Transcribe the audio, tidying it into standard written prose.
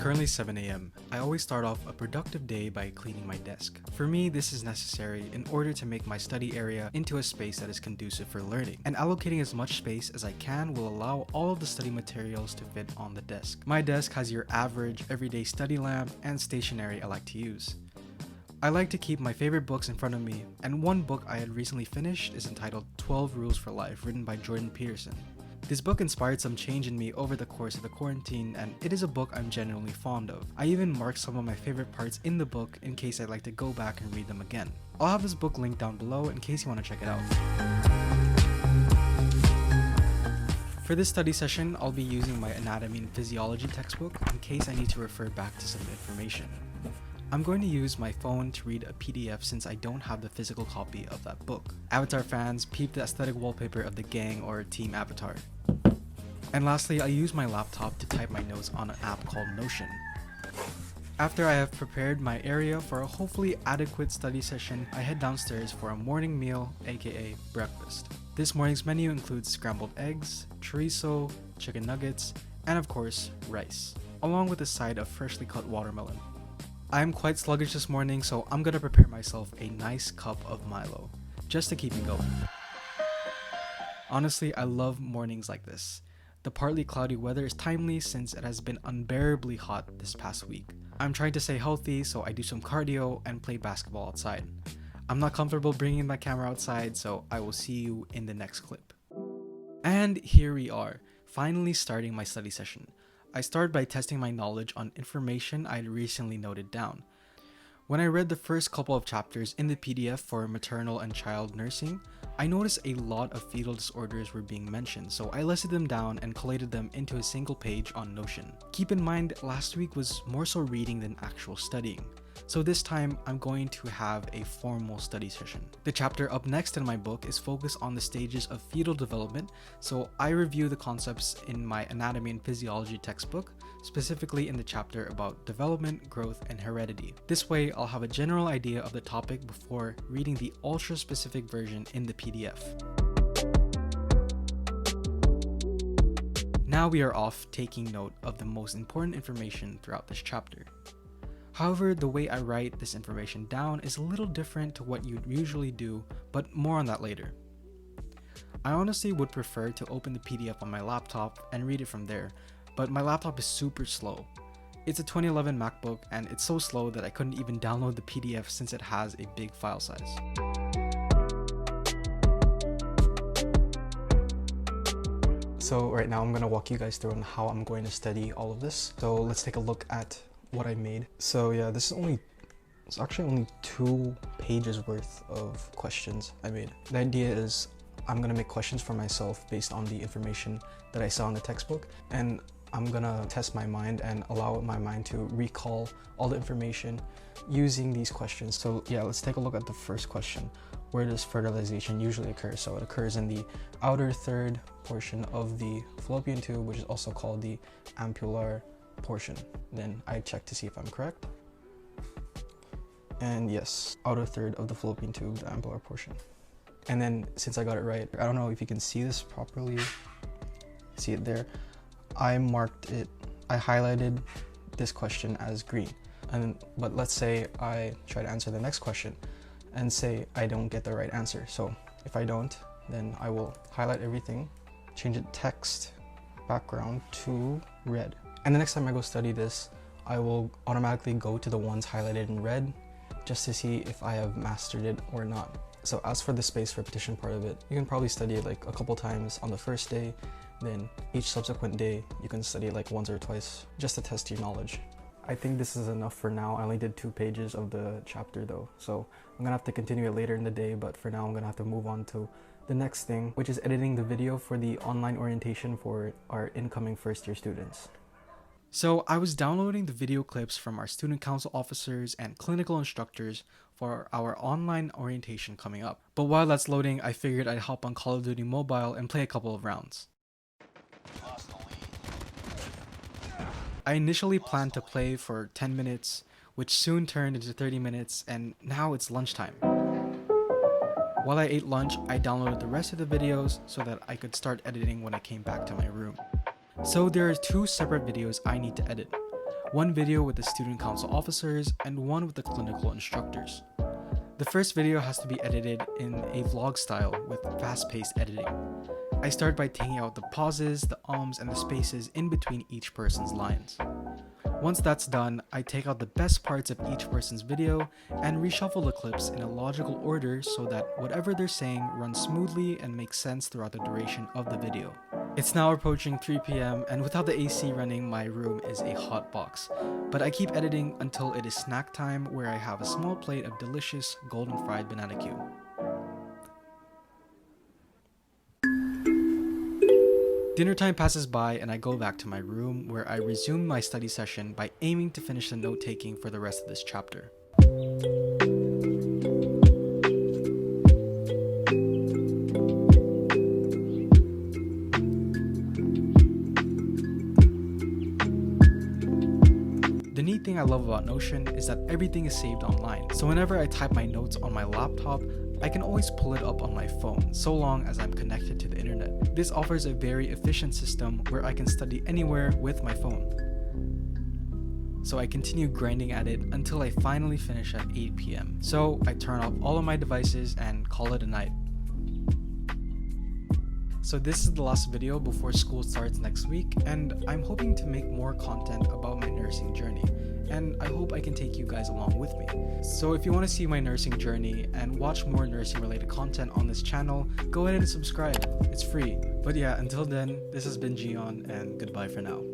currently 7 a.m. I always start off a productive day by cleaning my desk. For me, this is necessary in order to make my study area into a space that is conducive for learning, and allocating as much space as I can will allow all of the study materials to fit on the desk. My desk has your average everyday study lamp and stationery I like to use. I like to keep my favorite books in front of me, and one book I had recently finished is entitled 12 Rules for Life, written by Jordan Peterson. This book inspired some change in me over the course of the quarantine, and it is a book I'm genuinely fond of. I even marked some of my favorite parts in the book in case I'd like to go back and read them again. I'll have this book linked down below in case you want to check it out. For this study session, I'll be using my anatomy and physiology textbook in case I need to refer back to some information. I'm going to use my phone to read a PDF since I don't have the physical copy of that book. Avatar fans, peep the aesthetic wallpaper of the gang or Team Avatar. And lastly, I use my laptop to type my notes on an app called Notion. After I have prepared my area for a hopefully adequate study session, I head downstairs for a morning meal, aka breakfast. This morning's menu includes scrambled eggs, chorizo, chicken nuggets, and of course, rice, along with a side of freshly cut watermelon. I am quite sluggish this morning, so I'm gonna prepare myself a nice cup of Milo, just to keep me going. Honestly, I love mornings like this. The partly cloudy weather is timely since it has been unbearably hot this past week. I'm trying to stay healthy, so I do some cardio and play basketball outside. I'm not comfortable bringing my camera outside, so I will see you in the next clip. And here we are, finally starting my study session. I start by testing my knowledge on information I had recently noted down. When I read the first couple of chapters in the PDF for maternal and child nursing, I noticed a lot of fetal disorders were being mentioned, so I listed them down and collated them into a single page on Notion. Keep in mind, last week was more so reading than actual studying, so this time I'm going to have a formal study session. The chapter up next in my book is focused on the stages of fetal development, so I review the concepts in my anatomy and physiology textbook, specifically in the chapter about development, growth, and heredity. This way, I'll have a general idea of the topic before reading the ultra-specific version in the PDF. Now we are off taking note of the most important information throughout this chapter. However, the way I write this information down is a little different to what you'd usually do, but more on that later. I honestly would prefer to open the PDF on my laptop and read it from there, but my laptop is super slow. It's a 2011 MacBook and it's so slow that I couldn't even download the PDF since it has a big file size. So right now I'm going to walk you guys through on how I'm going to study all of this. So let's take a look at what I made. So yeah, it's actually only 2 pages worth of questions I made. The idea is I'm gonna make questions for myself based on the information that I saw in the textbook, and I'm gonna test my mind and allow my mind to recall all the information using these questions. So yeah, let's take a look at the first question. Where does fertilization usually occur? So it occurs in the outer third portion of the fallopian tube, which is also called the ampular portion. Then I check to see if I'm correct. And yes, outer third of the fallopian tube, the ampular portion. And then since I got it right, I don't know if you can see this properly. See it there? I highlighted this question as green. But let's say I try to answer the next question and say I don't get the right answer. So if I don't, then I will highlight everything, change the text background to red. And the next time I go study this, I will automatically go to the ones highlighted in red just to see if I have mastered it or not. So as for the spaced repetition part of it, you can probably study it like a couple times on the first day, then each subsequent day you can study it like once or twice just to test your knowledge. I think this is enough for now. I only did 2 pages of the chapter though, so I'm gonna have to continue it later in the day, but for now I'm gonna have to move on to the next thing, which is editing the video for the online orientation for our incoming first year students. So I was downloading the video clips from our student council officers and clinical instructors for our online orientation coming up. But while that's loading, I figured I'd hop on Call of Duty Mobile and play a couple of rounds. I initially planned to play for 10 minutes, which soon turned into 30 minutes, and now it's lunchtime. While I ate lunch, I downloaded the rest of the videos so that I could start editing when I came back to my room. So there are 2 separate videos I need to edit. one video with the student council officers, and one with the clinical instructors. The first video has to be edited in a vlog style with fast-paced editing. I start by taking out the pauses, the ums, and the spaces in between each person's lines. Once that's done, I take out the best parts of each person's video and reshuffle the clips in a logical order so that whatever they're saying runs smoothly and makes sense throughout the duration of the video. It's now approaching 3 p.m. and without the AC running, my room is a hot box. But I keep editing until it is snack time, where I have a small plate of delicious golden fried banana Q. Dinner time passes by and I go back to my room, where I resume my study session by aiming to finish the note-taking for the rest of this chapter. The neat thing I love about Notion is that everything is saved online, so whenever I type my notes on my laptop, I can always pull it up on my phone, so long as I'm connected to the internet. This offers a very efficient system where I can study anywhere with my phone. So I continue grinding at it until I finally finish at 8 p.m. So I turn off all of my devices and call it a night. So this is the last video before school starts next week, and I'm hoping to make more content about my nursing journey, and I hope I can take you guys along with me. So if you want to see my nursing journey and watch more nursing related content on this channel, go ahead and subscribe. It's free. But yeah, until then, this has been Gian, and goodbye for now.